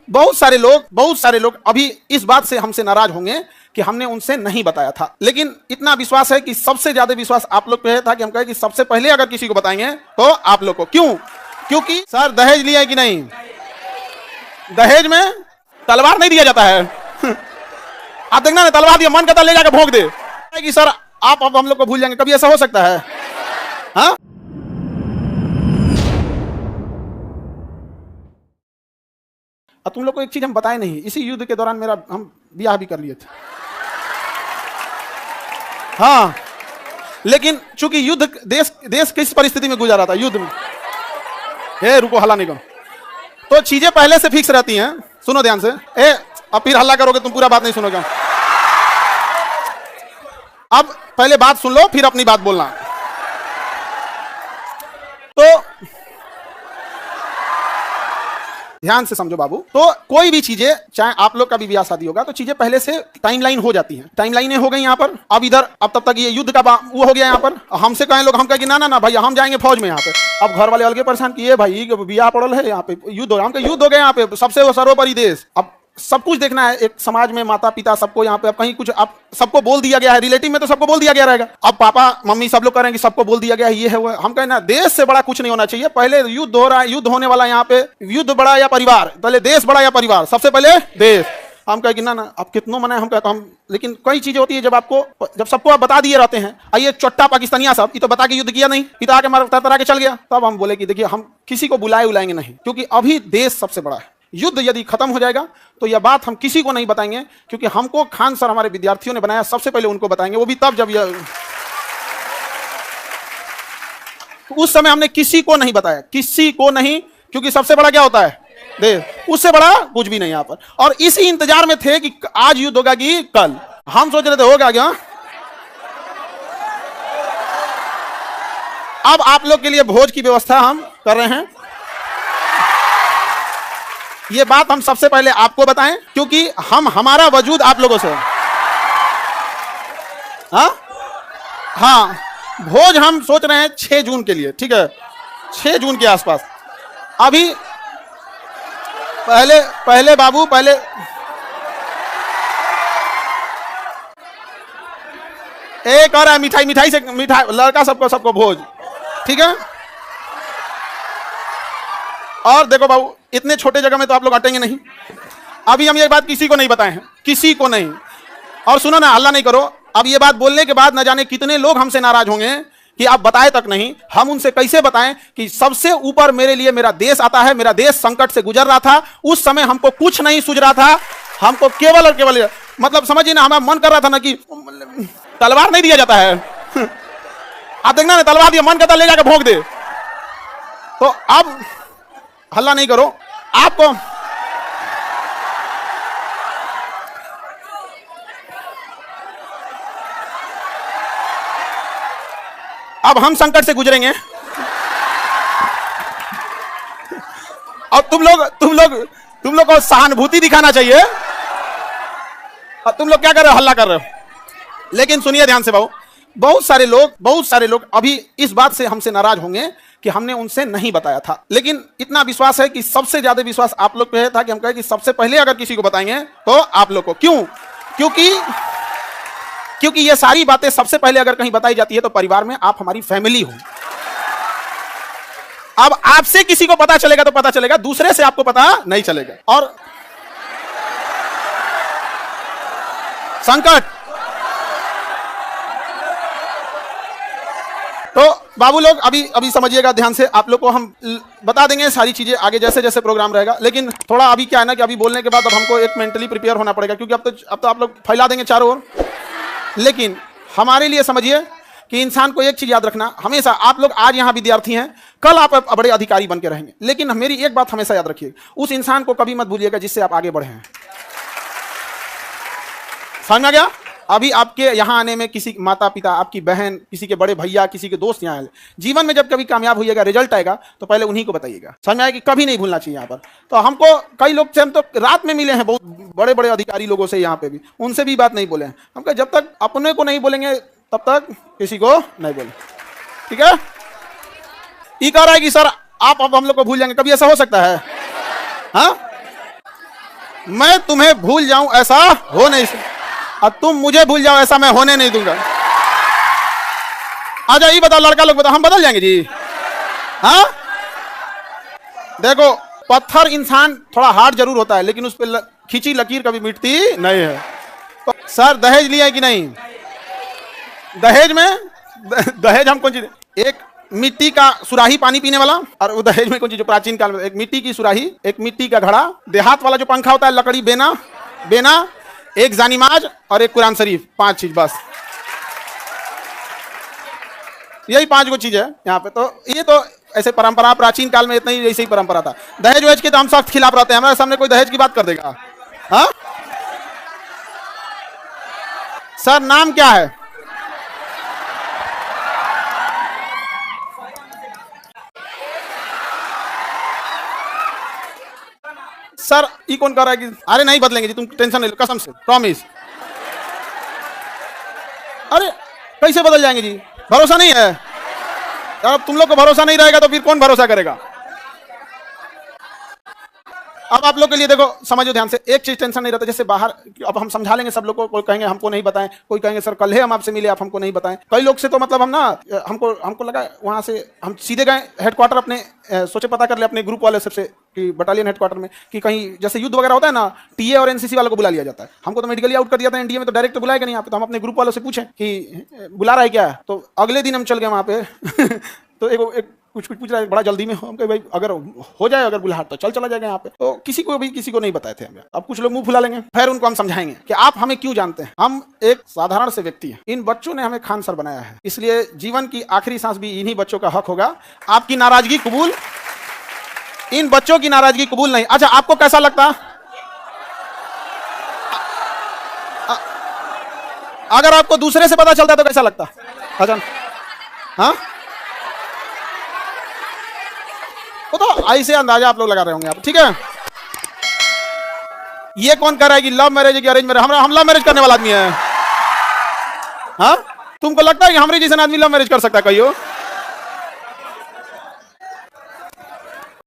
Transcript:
बहुत सारे लोग अभी इस बात से हमसे नाराज होंगे कि हमने उनसे नहीं बताया था, लेकिन इतना विश्वास है कि सबसे ज्यादा विश्वास आप लोग पे था कि हम कहे कि सबसे पहले अगर किसी को बताएंगे तो आप लोग को। क्यों? क्योंकि सर दहेज लिया है कि नहीं? दहेज में तलवार नहीं दिया जाता है। आप देखना ना, तलवार दिया, मन करता ले जाकर भोंक दे कि सर आप अब हम लोग को भूल जाएंगे। कभी ऐसा हो सकता है? हाँ, और तुम लोग को एक चीज हम बताए नहीं, इसी युद्ध के दौरान हम ब्याह भी कर लिए थे। हाँ, लेकिन चूंकि युद्ध देश किस परिस्थिति में गुजारा था युद्ध में, रुको हल्ला नहीं करो, तो चीजें पहले से फिक्स रहती हैं। सुनो ध्यान से, अब फिर हल्ला करोगे तुम पूरा बात नहीं सुनोगे। अब पहले बात सुन लो फिर अपनी बात बोलना। तो ध्यान से समझो बाबू, तो कोई भी चीजें, चाहे आप लोग का भी ब्याह शादी होगा, तो चीजें पहले से टाइमलाइन हो जाती हैं। टाइमलाइनें हो गई यहाँ पर। अब इधर अब तब तक ये युद्ध का वो हो गया यहाँ पर। हमसे कहें लोग, हम कहें कि ना ना ना भैया हम जाएंगे फौज में यहाँ पे। अब घर वाले अलगे परेशान किए, भाई ब्याह पड़ल है यहाँ पे, युद्ध हो, हम युद्ध हो गए यहाँ पे, सबसे वो सर्वोपरि देश। अब सब कुछ देखना है एक समाज में, माता पिता सबको यहाँ पे। अब कहीं कुछ अब सबको बोल दिया गया है, रिलेटिव में तो सबको बोल दिया गया रहेगा। अब पापा मम्मी सब लोग कह रहे हैं कि सबको बोल दिया गया है, ये है वो है। हम कहें ना, देश से बड़ा कुछ नहीं होना चाहिए। पहले युद्ध हो रहा है, युद्ध होने वाला यहाँ पे, युद्ध बड़ा या परिवार? पहले देश बड़ा या परिवार? सबसे पहले देश। हम कहे कि ना ना अब कितनों मना है, हम कहते हम, लेकिन कई चीजें होती है जब सबको आप बता दिए रहते हैं। आइए चोट्टा पाकिस्तानिया सब, ये तो बता के युद्ध किया नहीं, पिता आके मार तरा के चल गया। तब हम बोले कि देखिए हम किसी को बुलाएंगे नहीं, क्योंकि अभी देश सबसे बड़ा है। युद्ध यदि खत्म हो जाएगा तो यह बात हम किसी को नहीं बताएंगे, क्योंकि हमको खान सर हमारे विद्यार्थियों ने बनाया, सबसे पहले उनको बताएंगे, वो भी तब जब यह, उस समय हमने किसी को नहीं बताया, किसी को नहीं, क्योंकि सबसे बड़ा क्या होता है? देश। उससे बड़ा कुछ भी नहीं यहाँ पर। और इसी इंतजार में थे कि आज युद्ध होगा कि कल। हम सोच रहे थे होगा क्या। अब आप लोग के लिए भोज की व्यवस्था हम कर रहे हैं। ये बात हम सबसे पहले आपको बताएं, क्योंकि हमारा वजूद आप लोगों से। हाँ, भोज हम सोच रहे हैं 6 जून के लिए, ठीक है, 6 जून के आसपास। अभी पहले बाबू, पहले एक और है, मिठाई से लड़का सबको भोज, ठीक है। और देखो बाबू, इतने छोटे जगह में तो आप लोग अटेंगे नहीं। अभी हम ये बात किसी को नहीं बताए हैं, किसी को नहीं। और सुनो ना, हल्ला नहीं करो। अब ये बात बोलने के बाद न जाने कितने लोग हमसे नाराज होंगे कि आप बताए तक नहीं। हम उनसे कैसे बताएं कि सबसे ऊपर मेरे लिए मेरा देश आता है, मेरा देश संकट से गुजर रहा था, उस समय हमको कुछ नहीं सूझ रहा था, हमको केवल और केवल, मतलब समझिए ना, हमारा मन कर रहा था ना कि तलवार नहीं दिया जाता है। आप देखना ना, तलवार दिया, मन करता ले जाकर भोंक दे। तो अब हल्ला नहीं करो। आपको अब हम संकट से गुजरेंगे और तुम लोग को सहानुभूति दिखाना चाहिए। और तुम लोग क्या कर रहे हो? हल्ला कर रहे हो। लेकिन सुनिए ध्यान से बाबू, बहुत सारे लोग अभी इस बात से हमसे नाराज होंगे कि हमने उनसे नहीं बताया था, लेकिन इतना विश्वास है कि सबसे ज्यादा विश्वास आप लोग पे था कि हम कहे कि सबसे पहले अगर किसी को बताएंगे तो आप लोग को। क्यों? क्योंकि ये सारी बातें सबसे पहले अगर कहीं बताई जाती है तो परिवार में आप हमारी फैमिली हो। अब आपसे किसी को पता चलेगा तो पता चलेगा, दूसरे से आपको पता नहीं चलेगा। और संकट, तो बाबू लोग अभी समझिएगा ध्यान से। आप लोग को हम बता देंगे सारी चीजें आगे जैसे जैसे प्रोग्राम रहेगा, लेकिन थोड़ा अभी क्या है ना कि अभी बोलने के बाद अब हमको एक मेंटली प्रिपेयर होना पड़ेगा, क्योंकि अब तो आप लोग फैला देंगे चारों ओर। लेकिन हमारे लिए समझिए कि इंसान को एक चीज याद रखना हमेशा, आप लोग आज यहाँ विद्यार्थी हैं, कल आप बड़े अधिकारी बन के रहेंगे। लेकिन मेरी एक बात हमेशा याद रखिए, उस इंसान को कभी मत भूलिएगा जिससे आप आगे बढ़े हैं। समझ में आ गया? अभी आपके यहाँ आने में किसी माता पिता, आपकी बहन, किसी के बड़े भैया, किसी के दोस्त यहाँ आए, जीवन में जब कभी कामयाब होइएगा, रिजल्ट आएगा तो पहले उन्हीं को बताइएगा। समझ में आया कि कभी नहीं भूलना चाहिए यहाँ पर। तो हमको कई लोग से, हम तो रात में मिले हैं बहुत बड़े बड़े अधिकारी लोगों से यहाँ पे भी, उनसे भी बात नहीं बोले हैं। हम कहे जब तक अपने को नहीं बोलेंगे तब तक किसी को नहीं बोले, ठीक है। ये कह रहा है कि सर आप अब हम लोग को भूल जाएंगे, कभी ऐसा हो सकता है? हाँ, मैं तुम्हें भूल जाऊं ऐसा हो नहीं सकता, और तुम मुझे भूल जाओ ऐसा मैं होने नहीं दूंगा। आ जाइए, बताओ लड़का लोग बताओ, हम बदल जाएंगे जी? हाँ देखो, पत्थर इंसान थोड़ा हार्ड जरूर होता है, लेकिन उस पर खींची लकीर कभी मिटती नहीं है। तो सर दहेज लिया है कि नहीं? दहेज में दहेज हम कौन चीज, एक मिट्टी का सुराही पानी पीने वाला, और वो दहेज में कौन चीज जो प्राचीन काल में, एक मिट्टी की सुराही, एक मिट्टी का घड़ा, देहात वाला जो पंखा होता है लकड़ी, बेना बेना, एक जानिमाज और एक कुरान शरीफ, 5 चीज बस। यही 5 चीज है यहाँ पे। तो ये तो ऐसे परंपरा प्राचीन काल में इतना ही ऐसे ही परंपरा था। दहेज वहेज के तो हम सख्त खिलाफ रहते हैं, हमारे सामने कोई दहेज की बात कर देगा? हाँ सर नाम क्या है? सर ये कौन कह रहा है कि अरे नहीं बदलेंगे जी, तुम टेंशन नहीं लो, कसम से प्रॉमिस। अरे कैसे बदल जाएंगे जी? भरोसा नहीं है यार, अब तुम लोग को भरोसा नहीं रहेगा तो फिर कौन भरोसा करेगा? अब आप लोग के लिए देखो, समझो ध्यान से, एक चीज टेंशन नहीं रहता, जैसे बाहर अब हम समझा लेंगे सब लोग को, कोई कहेंगे हमको नहीं बताएं, कोई कहेंगे सर कल है हम आपसे मिले आप हमको नहीं बताएं। कई लोग से तो मतलब हम ना, हमको लगा वहां से हम सीधे गए हेडक्वार्टर अपने, सोचे पता कर ले अपने ग्रुप वाले सबसे कि बटालियन हेडक्वार्टर में कि कहीं जैसे युद्ध वगैरह होता है ना, टीए और एनसीसी वालों को बुला लिया जाता है। हमको तो मेडिकली आउट कर दिया था इंडिया में, तो डायरेक्ट बुलाएगा नहीं यहाँ पे। तो हम अपने ग्रुप वालों से पूछे कि बुला रहा है क्या? तो अगले दिन हम चल गए वहाँ पे तो एक कुछ पूछ रहा है बड़ा जल्दी में, हम कहे भाई अगर हो जाए अगर बुलाहट तो चला जाएगा यहाँ पे। तो किसी को नहीं बताए थे हमें। अब कुछ लोग मुंह फुला लेंगे, फिर उनको हम समझाएंगे कि आप हमें क्यों जानते हैं, हम एक साधारण से व्यक्ति हैं। इन बच्चों ने हमें खान सर बनाया है, इसलिए जीवन की आखिरी सांस भी इन्हीं बच्चों का हक होगा। आपकी नाराजगी कबूल, इन बच्चों की नाराजगी कबूल नहीं। अच्छा आपको कैसा लगता? अगर आपको दूसरे से पता चलता तो कैसा लगता? अच्छा हाँ, वो तो ऐसे अंदाजा आप लोग लगा रहे होंगे आप, ठीक है। ये कौन कह रहा है कि लव मैरिज है कि अरेंज मैरिज? हम लव मैरिज करने वाला आदमी है। हाँ तुमको लगता है कि हमारे जैसा आदमी लव मैरिज कर सकता है? कहियो